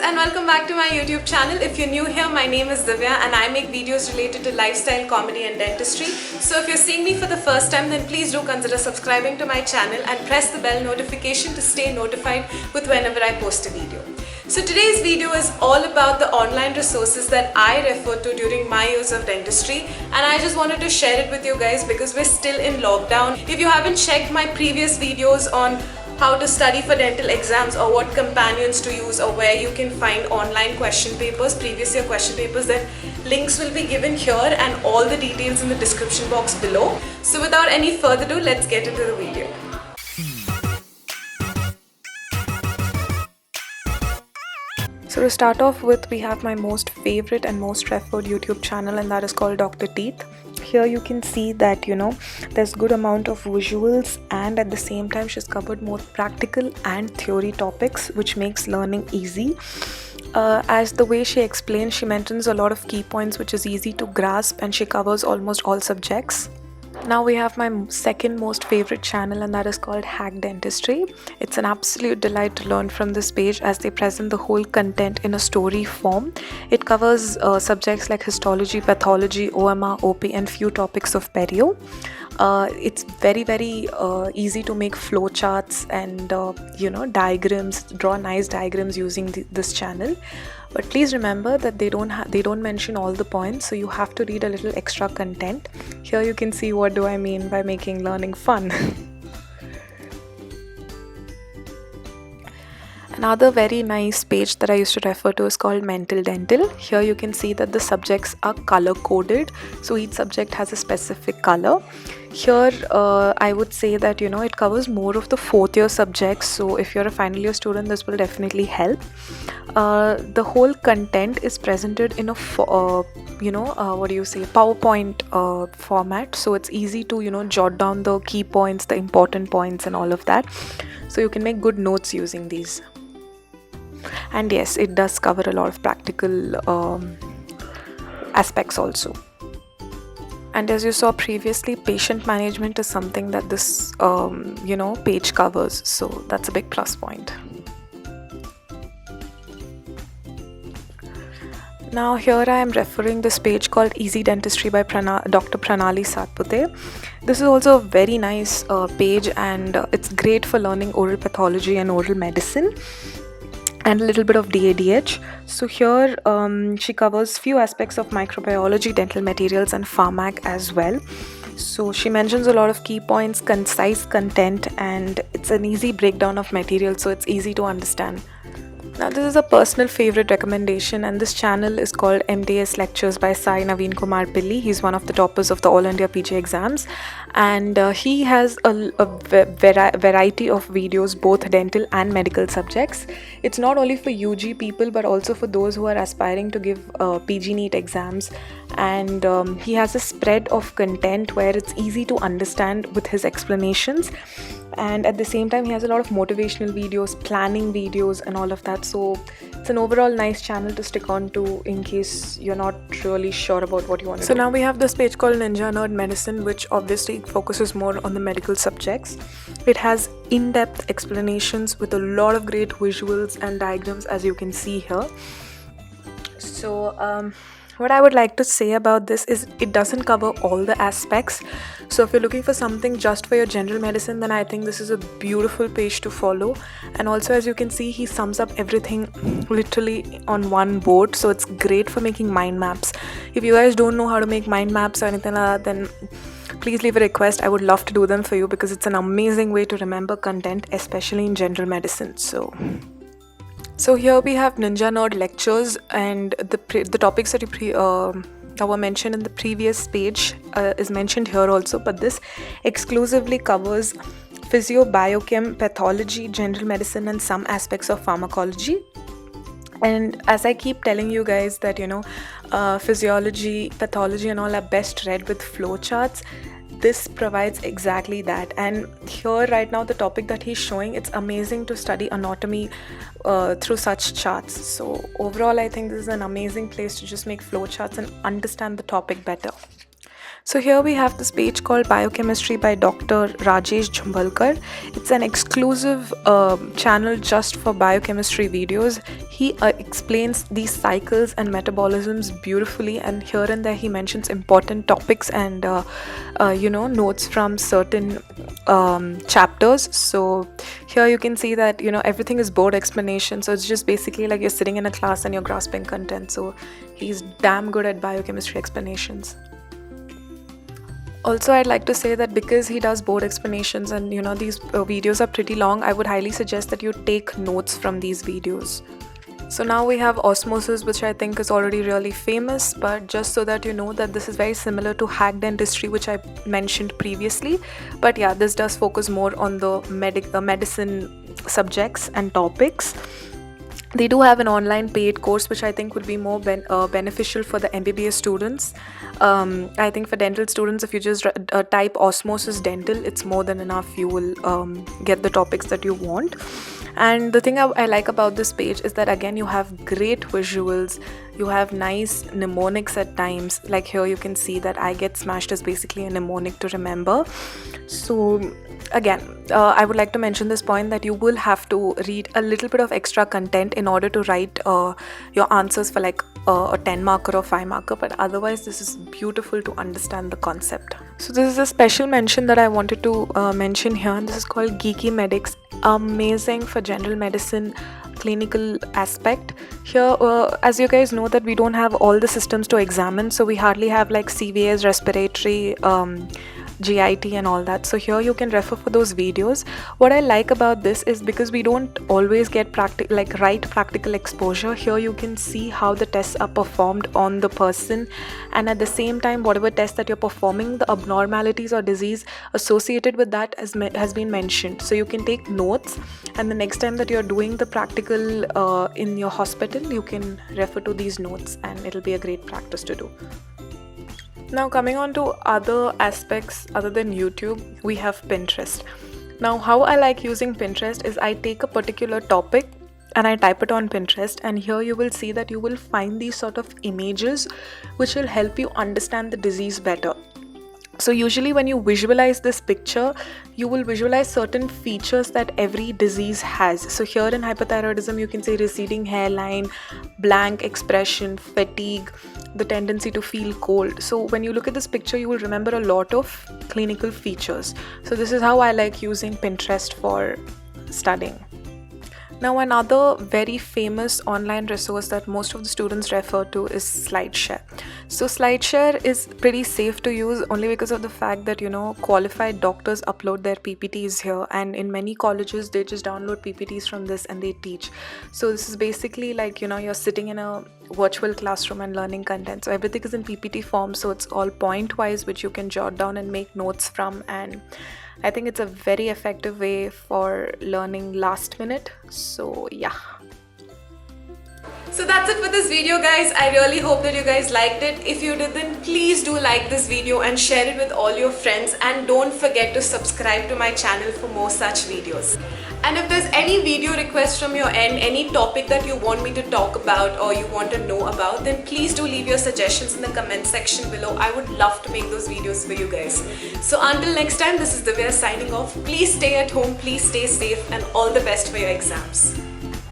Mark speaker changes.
Speaker 1: and welcome back to my YouTube channel. If you're new here, my name is Divya and I make videos related to lifestyle, comedy and dentistry. So if you're seeing me for the first time, then please do consider subscribing to my channel and press the bell notification to stay notified with whenever I post a video. So today's video is all about the online resources that I refer to during my years of dentistry, and I just wanted to share it with you guys because we're still in lockdown. If you haven't checked my previous videos on how to study for dental exams or what companions to use or where you can find online question papers, previous year question papers, then links will be given here and all the details in the description box below. So without any further ado, let's get into the video. So to start off with, we have my most favorite and most referred YouTube channel, and that is called Dr. Teeth. Here you can see that there's good amount of visuals, and at the same time she's covered more practical and theory topics, which makes learning easy. As the way she explains, she mentions a lot of key points which is easy to grasp, and she covers almost all subjects. Now we have my second most favorite channel, and that is called Hack Dentistry. It's an absolute delight to learn from this page as they present the whole content in a story form. It covers subjects like histology, pathology, OMR, OP and few topics of perio. It's very easy to make flow charts and diagrams, draw nice diagrams using this channel. But please remember that they don't mention all the points, so you have to read a little extra content. Here you can see what do I mean by making learning fun. Another very nice page that I used to refer to is called Mental Dental. Here you can see that the subjects are color coded, so each subject has a specific color. Here I would say that it covers more of the fourth year subjects, so if you're a final year student, this will definitely help. The whole content is presented in a PowerPoint format, so it's easy to jot down the key points, the important points and all of that, so you can make good notes using these. And yes, it does cover a lot of practical aspects also. And as you saw previously, patient management is something that this page covers, so that's a big plus point. Now here I am referring this page called Easy Dentistry by Dr. Pranali Satpute. This is also a very nice page, and it's great for learning oral pathology and oral medicine and a little bit of DADH. So here she covers few aspects of microbiology, dental materials and pharmac as well. So she mentions a lot of key points, concise content, and it's an easy breakdown of material, so it's easy to understand. Now this is a personal favorite recommendation, and this channel is called MDS Lectures by Sai Naveen Kumar Pilli. He's one of the toppers of the All India PG exams, and he has a variety of videos, both dental and medical subjects. It's not only for UG people but also for those who are aspiring to give PG NEET exams, and he has a spread of content where it's easy to understand with his explanations. And at the same time, he has a lot of motivational videos, planning videos and all of that, so it's an overall nice channel to stick on to in case you're not really sure about what you want to do. So now we have this page called Ninja Nerd Medicine, which obviously focuses more on the medical subjects. It has in-depth explanations with a lot of great visuals and diagrams, as you can see here. So what I would like to say about this is it doesn't cover all the aspects. So if you're looking for something just for your general medicine, then I think this is a beautiful page to follow. And also, as you can see, he sums up everything literally on one board, so it's great for making mind maps. If you guys don't know how to make mind maps or anything like that, then please leave a request. I would love to do them for you because it's an amazing way to remember content, especially in general medicine. So here we have Ninja Nerd Lectures, and the topics that were mentioned in the previous page is mentioned here also, but this exclusively covers physio, biochem, pathology, general medicine and some aspects of pharmacology. And as I keep telling you guys that physiology, pathology and all are best read with flowcharts, this provides exactly that. And here right now, the topic that he's showing, it's amazing to study anatomy through such charts. So overall, I think this is an amazing place to just make flowcharts and understand the topic better. So here we have this page called Biochemistry by Dr. Rajesh Jhumbalkar. It's an exclusive channel just for biochemistry videos. He explains these cycles and metabolisms beautifully, and here and there he mentions important topics and notes from certain chapters. So here you can see that everything is board explanation, so it's just basically like you're sitting in a class and you're grasping content. So he's damn good at biochemistry explanations. Also, I'd like to say that because he does board explanations and these videos are pretty long, I would highly suggest that you take notes from these videos. So now we have osmosis, which I think is already really famous, but just so that you know that this is very similar to hack dentistry, which I mentioned previously. But yeah, this does focus more on the medicine subjects and topics. They do have an online paid course, which I think would be more beneficial for the MBBS students. I think for dental students, if you just type osmosis dental, it's more than enough. You will get the topics that you want. And the thing I like about this page is that again you have great visuals, you have nice mnemonics at times. Like here you can see that I get smashed is basically a mnemonic to remember. So again, I would like to mention this point that you will have to read a little bit of extra content in order to write your answers for like a 10 marker or 5 marker, but otherwise this is beautiful to understand the concept. So this is a special mention that I wanted to mention here, and this is called Geeky Medics. Amazing for general medicine clinical aspect. Here as you guys know that we don't have all the systems to examine, so we hardly have like CVS, respiratory, GIT and all that. So here you can refer for those videos. What I like about this is because we don't always get practical exposure. Here you can see how the tests are performed on the person, and at the same time whatever test that you're performing, the abnormalities or disease associated with that has been mentioned. So you can take notes, and the next time that you're doing the practical in your hospital, you can refer to these notes and it'll be a great practice to do. Now coming on to other aspects other than YouTube, we have Pinterest. Now how I like using Pinterest is I take a particular topic and I type it on Pinterest, and here you will see that you will find these sort of images which will help you understand the disease better. So usually when you visualize this picture, you will visualize certain features that every disease has. So here in hypothyroidism, you can say receding hairline, blank expression, fatigue, the tendency to feel cold. So when you look at this picture, you will remember a lot of clinical features. So this is how I like using Pinterest for studying. Now another very famous online resource that most of the students refer to is SlideShare. So SlideShare is pretty safe to use only because of the fact that qualified doctors upload their PPTs here, and in many colleges they just download PPTs from this and they teach. So this is basically like you're sitting in a virtual classroom and learning content. So everything is in PPT form, so it's all point wise, which you can jot down and make notes from, and I think it's a very effective way for learning last minute. So yeah.
Speaker 2: So that's it for this video, guys. I really hope that you guys liked it. If you did, then please do like this video and share it with all your friends, and don't forget to subscribe to my channel for more such videos. And if there's any video request from your end, any topic that you want me to talk about or you want to know about, then please do leave your suggestions in the comment section below. I would love to make those videos for you guys. So until next time, this is Divya signing off. Please stay at home, please stay safe, and all the best for your exams.